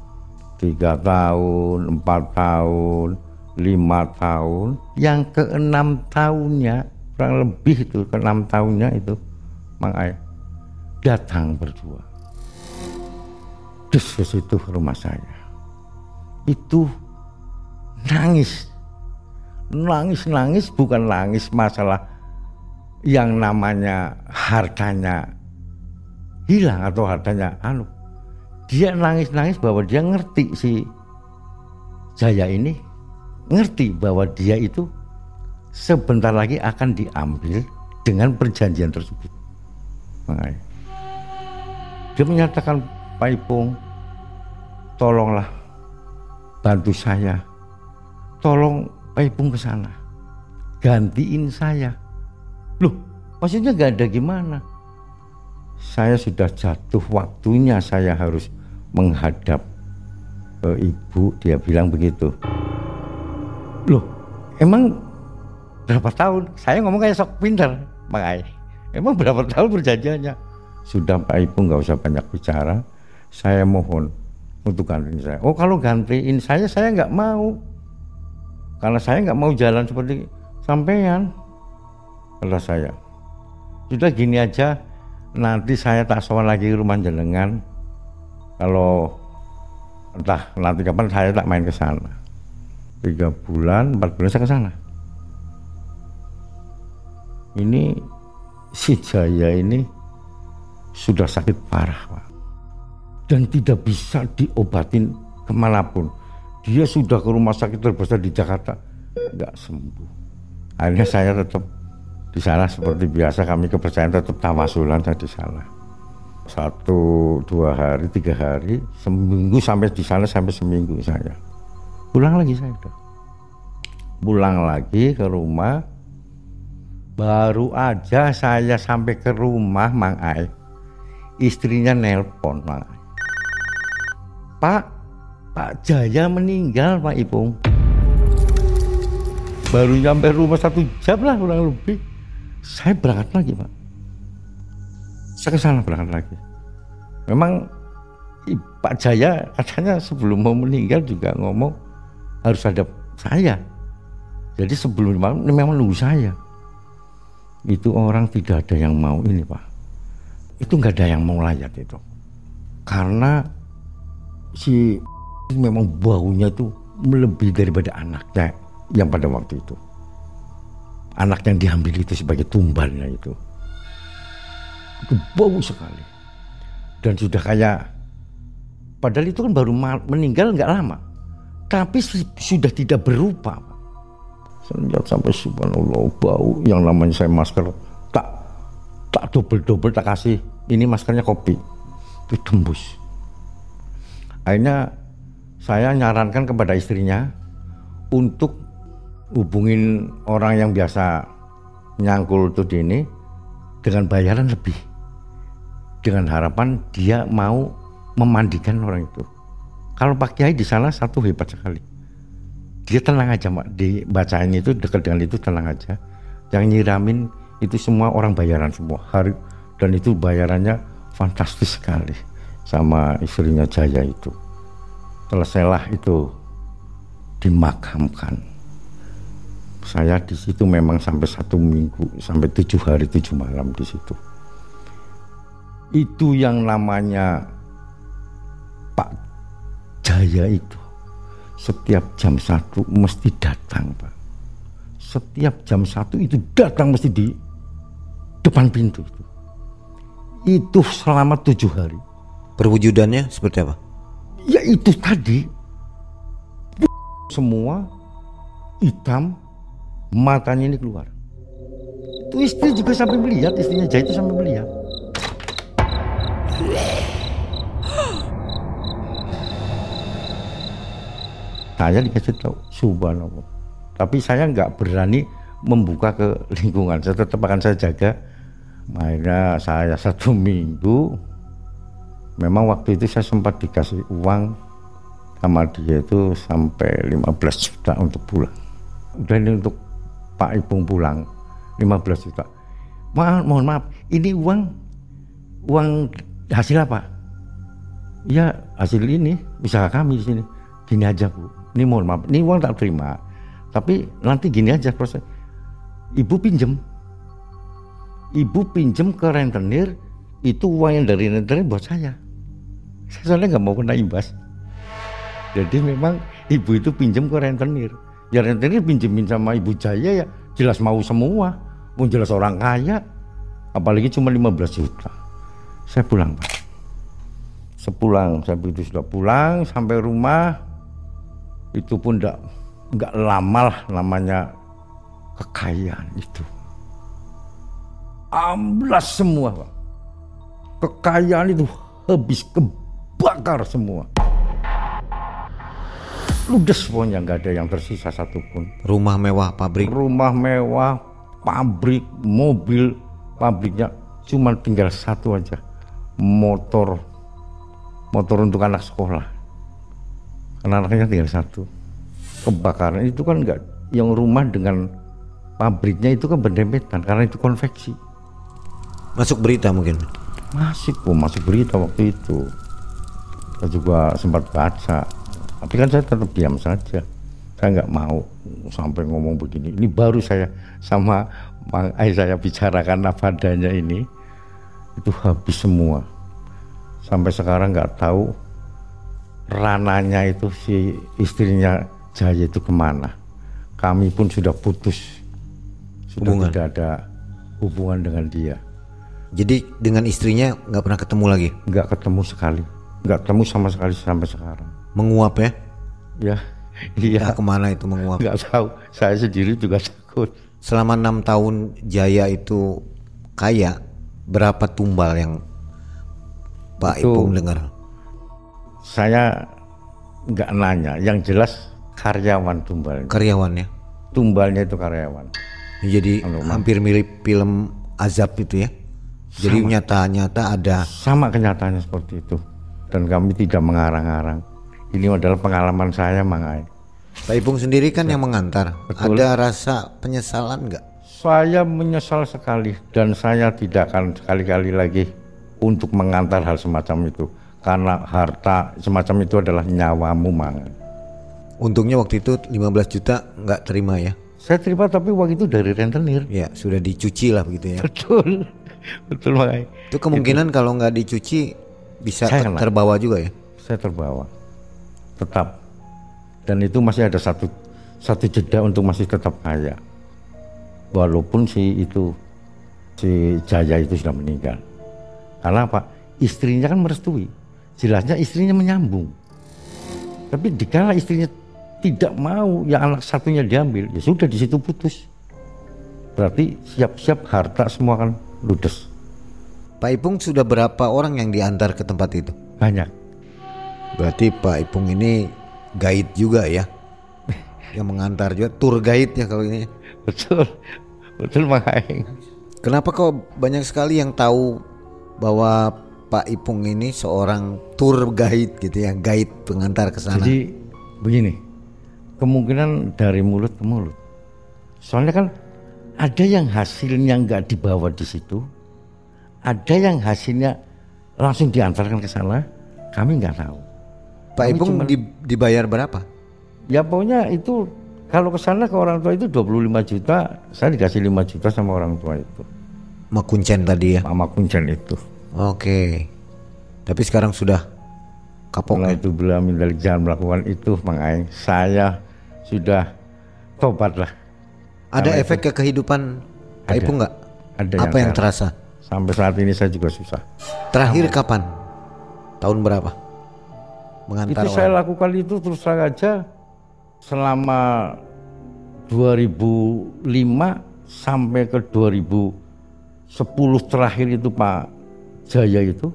Speaker 1: 3 tahun, 4 tahun, 5 tahun, yang ke-6 tahunnya, kurang lebih itu ke-6 tahunnya itu Mang Ai datang berdua. Terus ke situ rumah saya. Itu nangis bukan nangis masalah yang namanya hartanya hilang atau hartanya dia nangis-nangis bahwa dia ngerti si Jaya ini ngerti bahwa dia itu sebentar lagi akan diambil dengan perjanjian tersebut. Makanya dia menyatakan, Pak Ipung, tolonglah bantu saya, tolong Pak Ipung ke sana, gantiin saya. Loh, maksudnya gak ada gimana? Saya sudah jatuh waktunya saya harus menghadap ibu, dia bilang begitu. Loh, emang berapa tahun? Saya ngomong kayak sok pinter, makanya. Emang berapa tahun perjanjiannya? Sudah Pak Ipung gak usah banyak bicara, saya mohon untuk gantiin saya. Oh, kalau gantiin saya nggak mau, karena saya nggak mau jalan seperti sampean. Kata saya, sudah gini aja, nanti saya tak sowan lagi ke rumah jenengan. Kalau entah nanti kapan saya tak main ke sana. 3 bulan, 4 bulan saya ke sana. Ini si Jaya ini sudah sakit parah, Pak, dan tidak bisa diobatin kemanapun. Dia sudah ke rumah sakit terbesar di Jakarta, nggak sembuh. Akhirnya saya tetap di sana seperti biasa, kami kepercayaan tetap tawasulan saya di sana. 1, 2 hari, 3 hari, seminggu sampai di sana, sampai seminggu saya. Pulang lagi saya udah. Pulang lagi ke rumah, baru aja saya sampai ke rumah Mang Ai, istrinya nelpon, Mang Ai. Pak Jaya meninggal, Pak Ipung. Baru nyampe rumah 1 jam lah kurang lebih, saya berangkat lagi, Pak. Saya ke sana berangkat lagi. Memang Pak Jaya katanya sebelum mau meninggal juga ngomong harus ada saya. Jadi sebelum memang nunggu saya. Itu orang tidak ada yang mau ini, Pak. Itu nggak ada yang mau layat itu. Karena si memang baunya itu melebihi daripada anaknya yang pada waktu itu. Anak yang diambil itu sebagai tumbalnya itu bau sekali. Dan sudah kayak, padahal itu kan baru meninggal nggak lama, tapi sudah tidak berupa, Pak. Saya lihat sampai subhanallah, bau yang namanya saya masker tak double tak kasih, ini maskernya kopi itu tembus. Akhirnya saya nyarankan kepada istrinya untuk hubungin orang yang biasa nyangkul tuh ini dengan bayaran lebih, dengan harapan dia mau memandikan orang itu. Kalau Pak Kiai di sana satu hebat sekali, dia tenang aja, Mak, dibacain itu dekat dengan itu tenang aja. Yang nyiramin itu semua orang bayaran semua hari, dan itu bayarannya fantastis sekali sama istrinya Jaya itu. Selesailah itu dimakamkan. Saya di situ memang sampai 1 minggu, sampai 7 hari 7 malam di situ. Itu yang namanya Pak Jaya itu setiap jam 1 mesti datang, Pak. Setiap jam 1 itu datang mesti di depan pintu itu. Itu selama 7 hari.
Speaker 2: Perwujudannya seperti apa?
Speaker 1: Ya itu tadi, semua hitam, matanya ini keluar. Itu istri juga sampai melihat, istrinya Jaya itu sampai melihat. Saya dikasih tahu, subhanallah. Tapi saya nggak berani membuka ke lingkungan. Saya tetap akan saya jaga. Akhirnya saya 1 minggu. Memang waktu itu saya sempat dikasih uang sama dia itu sampai 15 juta untuk pulang. Udah ini untuk Pak Ipung pulang 15 juta. Mohon maaf, ini uang hasil apa? Ya hasil ini usaha kami di sini. Gini aja, Bu. Ini mohon maaf, ini uang tak terima. Tapi nanti gini aja proses. Ibu pinjem ke rentenir, itu uang yang dari rentenir buat saya. Saya soalnya nggak mau kena imbas. Jadi memang ibu itu pinjem ke rentenir. Ya rentenir pinjemin sama Ibu Jaya ya jelas mau semua. Mau jelas orang kaya. Apalagi cuma 15 juta. Saya pulang, Pak. Sepulang saya begitu sudah pulang sampai rumah, itu pun nggak lama lah, namanya kekayaan itu amblas semua, Pak. Kekayaan itu habis kebakar semua. Ludes pokoknya, nggak ada yang tersisa satupun.
Speaker 2: Rumah mewah, pabrik.
Speaker 1: Rumah mewah, pabrik, mobil, pabriknya cuma tinggal satu aja, motor untuk anak sekolah. Karena anaknya tinggal satu. Kebakaran itu kan enggak, yang rumah dengan pabriknya itu kan berdempetan karena itu konveksi.
Speaker 2: Masuk berita mungkin.
Speaker 1: Masuk berita waktu itu. Saya juga sempat baca. Tapi kan saya tetap diam saja. Saya nggak mau sampai ngomong begini. Ini baru saya sama Mang Ai saya bicarakan apa adanya ini. Itu habis semua. Sampai sekarang nggak tahu rananya itu si istrinya Jaya itu kemana. Kami pun sudah putus. Sudah tidak ada hubungan dengan dia.
Speaker 2: Jadi dengan istrinya nggak pernah ketemu lagi?
Speaker 1: Nggak ketemu sekali. Nggak ketemu sama sekali sampai sekarang.
Speaker 2: Menguap ya?
Speaker 1: Ya, iya.
Speaker 2: Nah, kemana itu menguap?
Speaker 1: Nggak tahu, saya sendiri juga takut.
Speaker 2: Selama 6 tahun Jaya itu kaya, berapa tumbal yang Pak Ipung dengar?
Speaker 1: Saya nggak nanya, yang jelas karyawan tumbalnya.
Speaker 2: Karyawan ya?
Speaker 1: Tumbalnya itu karyawan.
Speaker 2: Jadi hampir mirip film Azab itu ya? Jadi nyata-nyata ada.
Speaker 1: Sama kenyataannya seperti itu. Dan kami tidak mengarang-arang. Ini adalah pengalaman saya, Mang Ai.
Speaker 2: Pak Ipung sendiri kan yang mengantar. Betul. Ada rasa penyesalan nggak?
Speaker 1: Saya menyesal sekali dan saya tidak akan sekali-kali lagi untuk mengantar hal semacam itu. Karena harta semacam itu adalah nyawamu, Mang Ai.
Speaker 2: Untungnya waktu itu 15 juta nggak terima ya?
Speaker 1: Saya terima tapi uang itu dari rentenir.
Speaker 2: Ya sudah dicuci lah begitu ya?
Speaker 1: Betul, betul Mang Ai.
Speaker 2: Itu kemungkinan kalau nggak dicuci bisa terbawa juga ya?
Speaker 1: Saya terbawa. Tetap, dan itu masih ada satu jeda untuk masih tetap kaya, walaupun si Jaya itu sudah meninggal. Karena apa? Istrinya kan merestui, jelasnya istrinya menyambung. Tapi dikala istrinya tidak mau, ya anak satunya diambil, ya sudah di situ putus. Berarti siap-siap harta semua kan ludes.
Speaker 2: Pak Ipung sudah berapa orang yang diantar ke tempat itu?
Speaker 1: Banyak.
Speaker 2: Berarti Pak Ipung ini guide juga ya, yang mengantar juga, tour guide ya kalau ini.
Speaker 1: Betul, betul Mang Ai.
Speaker 2: Kenapa kok banyak sekali yang tahu bahwa Pak Ipung ini seorang tour guide gitu ya, guide pengantar ke sana?
Speaker 1: Jadi begini, kemungkinan dari mulut ke mulut. Soalnya kan ada yang hasilnya nggak dibawa di situ, ada yang hasilnya langsung diantarkan ke sana, kami nggak tahu.
Speaker 2: Pak Ipung dibayar berapa?
Speaker 1: Ya pokoknya itu kalau ke sana ke orang tua itu 25 juta, saya dikasih 5 juta sama orang tua itu.
Speaker 2: Sama kuncen tadi ya?
Speaker 1: Sama kuncen itu.
Speaker 2: Oke. Tapi sekarang sudah kapok.
Speaker 1: Karena itu beliau minta jangan melakukan itu, Mang Ai. Saya sudah tobat lah.
Speaker 2: Ada efek ke kehidupan Pak Ipung nggak?
Speaker 1: Ada.
Speaker 2: Apa yang terasa?
Speaker 1: Sampai saat ini saya juga susah.
Speaker 2: Terakhir kapan? Tahun berapa? Mengantar
Speaker 1: itu orang. Saya lakukan itu terus terang aja selama 2005 sampai ke 2010 terakhir itu Pak Jaya itu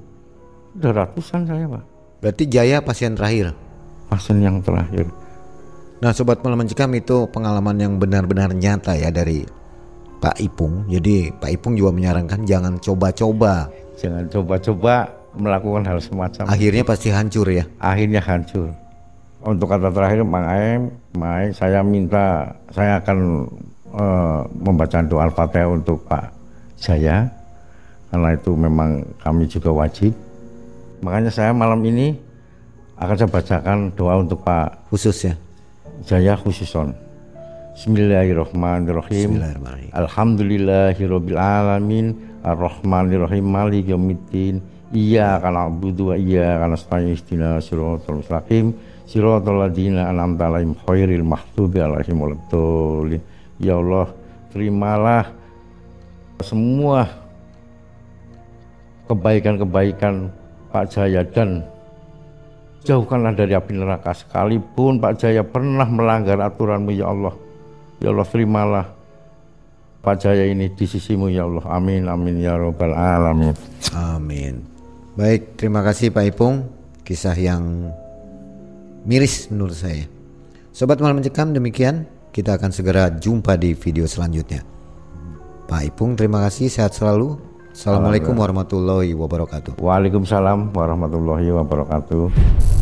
Speaker 1: udah ratusan saya, Pak.
Speaker 2: Berarti Jaya pasien terakhir?
Speaker 1: Pasien yang terakhir.
Speaker 2: Nah Sobat Malam Mencekam, itu pengalaman yang benar-benar nyata ya dari Pak Ipung. Jadi Pak Ipung juga menyarankan jangan coba-coba.
Speaker 1: Jangan coba-coba melakukan hal semacam.
Speaker 2: Akhirnya pasti hancur ya?
Speaker 1: Akhirnya hancur. Untuk kata terakhir Mang Ai, saya minta, saya akan membaca doa Al-Fatihah untuk Pak Jaya. Karena itu memang kami juga wajib. Makanya saya malam ini akan saya bacakan doa untuk Pak
Speaker 2: khusus ya?
Speaker 1: Jaya khususon. Bismillahirrahmanirrahim. Alhamdulillahirabbil alamin, arrahmanirrahim, maliki yaumiddin. Iyyaka na'budu wa iyyaka nasta'in, ihdinas siratal mustaqim, siratal ladzina an'amta 'alaihim ghairil maghdubi 'alaihim waladdallin. Ya Allah, terimalah semua kebaikan-kebaikan Pak Jaya, dan jauhkanlah dari api neraka. Sekalipun Pak Jaya pernah melanggar aturan-Mu ya Allah, ya Allah terimalah Pak Jaya ini di sisi-Mu ya Allah. Amin amin ya robbal alamin.
Speaker 2: Amin. Baik, terima kasih Pak Ipung, kisah yang miris menurut saya. Sobat Malam Mencekam, demikian, kita akan segera jumpa di video selanjutnya. Pak Ipung, terima kasih, sehat selalu. Assalamualaikum warahmatullahi wabarakatuh.
Speaker 1: Waalaikumsalam warahmatullahi wabarakatuh.